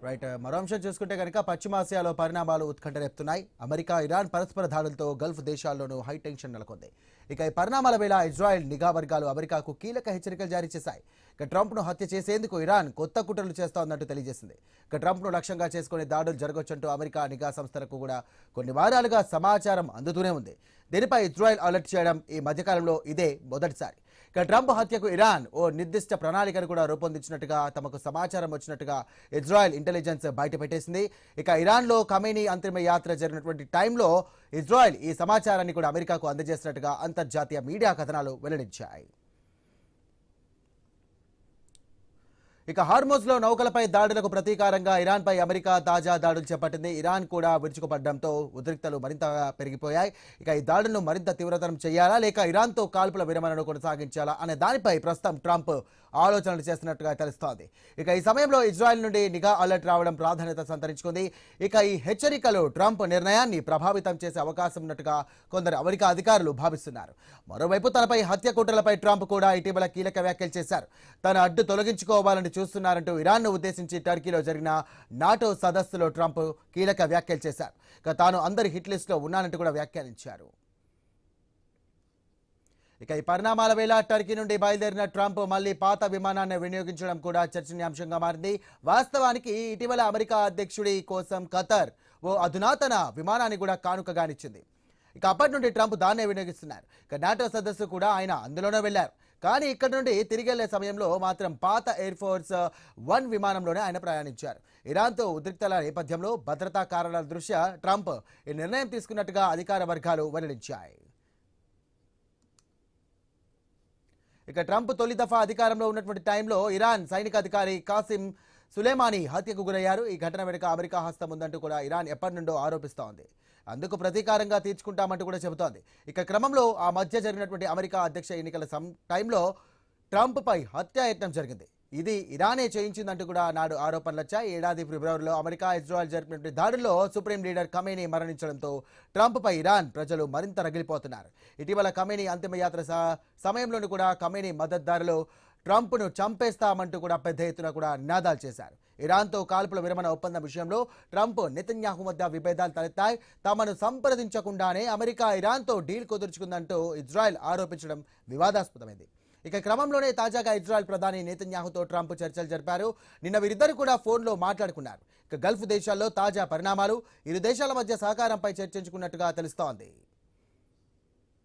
Right మరో అంశం చూసుకుంటే కనుక పశ్చిమాసియాలో పరిణామాలు ఉత్కంఠ రేపుతున్నాయి. అమెరికా ఇరాన్ పరస్పర దాడులతో గల్ఫ్ దేశాల్లోనూ హై టెన్షన్ నెలకొంది. ఇక ఈ పరిణామాల వేళ ఇజ్రాయెల్ నిఘా వర్గాలు అమెరికాకు కీలక హెచ్చరికలు జారీ చేశాయి. ఇక ట్రంప్ను హత్య చేసేందుకు ఇరాన్ కొత్త కుట్రలు చేస్తోందంటూ తెలియజేసింది. ఇక ట్రంప్ను లక్ష్యంగా చేసుకునే దాడులు జరగొచ్చంటూ అమెరికా నిఘా సంస్థలకు కూడా కొన్ని వారాలుగా సమాచారం అందుతూనే ఉంది. దీనిపై ఇజ్రాయెల్ అలర్ట్ చేయడం ఈ మధ్యకాలంలో ఇదే మొదటిసారి. ఇక ట్రంప్ హత్యకు ఇరాన్ ఓ నిర్దిష్ట ప్రణాళికను కూడా రూపొందించినట్టుగా తమకు సమాచారం వచ్చినట్టుగా ఇజ్రాయెల్ ఇంటెలిజెన్స్ బయటపెట్టేసింది. ఇక ఇరాన్లో ఖమేనీ అంతిమ యాత్ర జరిగినటువంటి టైంలో ఇజ్రాయెల్ ఈ సమాచారాన్ని కూడా అమెరికాకు అందజేసినట్టుగా అంతర్జాతీయ మీడియా కథనాలు వెల్లడించాయి. ఇక హార్మోజ్లో నౌకలపై దాడులకు ప్రతీకారంగా ఇరాన్పై అమెరికా తాజా దాడులు చేపట్టింది. ఇరాన్ కూడా విరుచుకుపడడంతో ఉద్రిక్తలు మరింత పెరిగిపోయాయి. ఇక ఈ దాడులను మరింత తీవ్రతరం చేయాలా లేక ఇరాన్తో కాల్పుల విరమణను కొనసాగించాలా అనే దానిపై ప్రస్తుతం ట్రంప్ ఆలోచనలు చేస్తున్నట్టుగా తెలుస్తోంది. ఇక ఈ సమయంలో ఇజ్రాయెల్ నుండి నిఘా అలర్ట్ రావడం ప్రాధాన్యత సంతరించుకుంది. ఇక ఈ హెచ్చరికలు ట్రంప్ నిర్ణయాన్ని ప్రభావితం చేసే అవకాశం ఉన్నట్టుగా కొందరు అమెరికా అధికారులు భావిస్తున్నారు. మరోవైపు తనపై హత్య కుట్రలపై ట్రంప్ కూడా ఇటీవల కీలక వ్యాఖ్యలు చేశారు. తన అడ్డు తొలగించుకోవాలని చూస్తున్నారంటూ ఇరాన్ను ఉద్దేశించి టర్కీలో జరిగిన నాటో సదస్సులో ట్రంప్ కీలక వ్యాఖ్యలు చేశారు. ఇక తాను అందరి హిట్ లిస్టులో ఉన్నానంటూ కూడా వ్యాఖ్యానించారు. ఇక ఈ పరిణామాల వేళ టర్కీ నుండి బయలుదేరిన ట్రంప్ మళ్లీ పాత విమానాన్ని వినియోగించడం కూడా చర్చనీయాంశంగా మారింది. వాస్తవానికి ఇటీవల అమెరికా అధ్యక్షుడి కోసం ఖతర్ ఓ అధునాతన విమానాన్ని కూడా కానుకగానిచ్చింది. ఇక అప్పటి నుండి ట్రంప్ దాన్నే వినియోగిస్తున్నారు. ఇక నాటో సదస్సు కూడా ఆయన అందులోనే వెళ్లారు. కానీ ఇక్కడ నుండి తిరిగి వెళ్లే సమయంలో మాత్రం పాత ఎయిర్ ఫోర్స్ 1 విమానంలోనే ఆయన ప్రయాణించారు. ఇరాన్తో ఉద్రిక్తల నేపథ్యంలో భద్రతా కారణాల దృష్ట్యా ట్రంప్ ఈ నిర్ణయం తీసుకున్నట్టుగా అధికార వర్గాలు వెల్లడించాయి. ఇక ట్రంప్ తొలి దఫా అధికారంలో ఉన్నటువంటి టైంలో ఇరాన్ సైనిక అధికారి కాసిం సులేమానీ హత్యకు గురయ్యారు. ఈ ఘటన వెనుక అమెరికా హస్తం ఉందంటూ కూడా ఇరాన్ ఎప్పటి నుండో ఆరోపిస్తోంది. అందుకు ప్రతీకారంగా తీర్చుకుంటామంటూ కూడా చెబుతోంది. ఇక క్రమంలో ఆ మధ్య జరిగినటువంటి అమెరికా అధ్యక్ష ఎన్నికల టైంలో ట్రంప్పై హత్యాయత్నం జరిగింది. ఇది ఇరానే చేయించిందంటూ కూడా నాడు ఆరోపణలు వచ్చాయి. ఏడాది ఫిబ్రవరిలో అమెరికా ఇజ్రాయెల్ జరిపినటువంటి దాడుల్లో సుప్రీం లీడర్ ఖమేనీ మరణించడంతో ట్రంప్పై ఇరాన్ ప్రజలు మరింత రగిలిపోతున్నారు. ఇటీవల ఖమేనీ అంతిమయాత్ర సమయంలోనూ కూడా ఖమేనీ మద్దతుదారులు ట్రంప్ను చంపేస్తామంటూ కూడా పెద్ద ఎత్తున కూడా నినాదాలు చేశారు. ఇరాన్తో కాల్పుల విరమణ ఒప్పందం విషయంలో ట్రంప్ నెతన్యాహు మధ్య విభేదాలు తలెత్తాయి. తమను సంప్రదించకుండానే అమెరికా ఇరాన్తో డీల్ కుదుర్చుకుందంటూ ఇజ్రాయెల్ ఆరోపించడం వివాదాస్పదమైంది. ఇక క్రమంలోనే తాజాగా ఇజ్రాయెల్ ప్రధాని నెతన్యాహుతో ట్రంప్ చర్చలు జరిపారు. నిన్న వీరిద్దరు కూడా ఫోన్లో మాట్లాడుకున్నారు. ఇక గల్ఫ్ దేశాల్లో తాజా పరిణామాలు ఇరు దేశాల మధ్య సహకారంపై చర్చించుకున్నట్టుగా తెలుస్తోంది.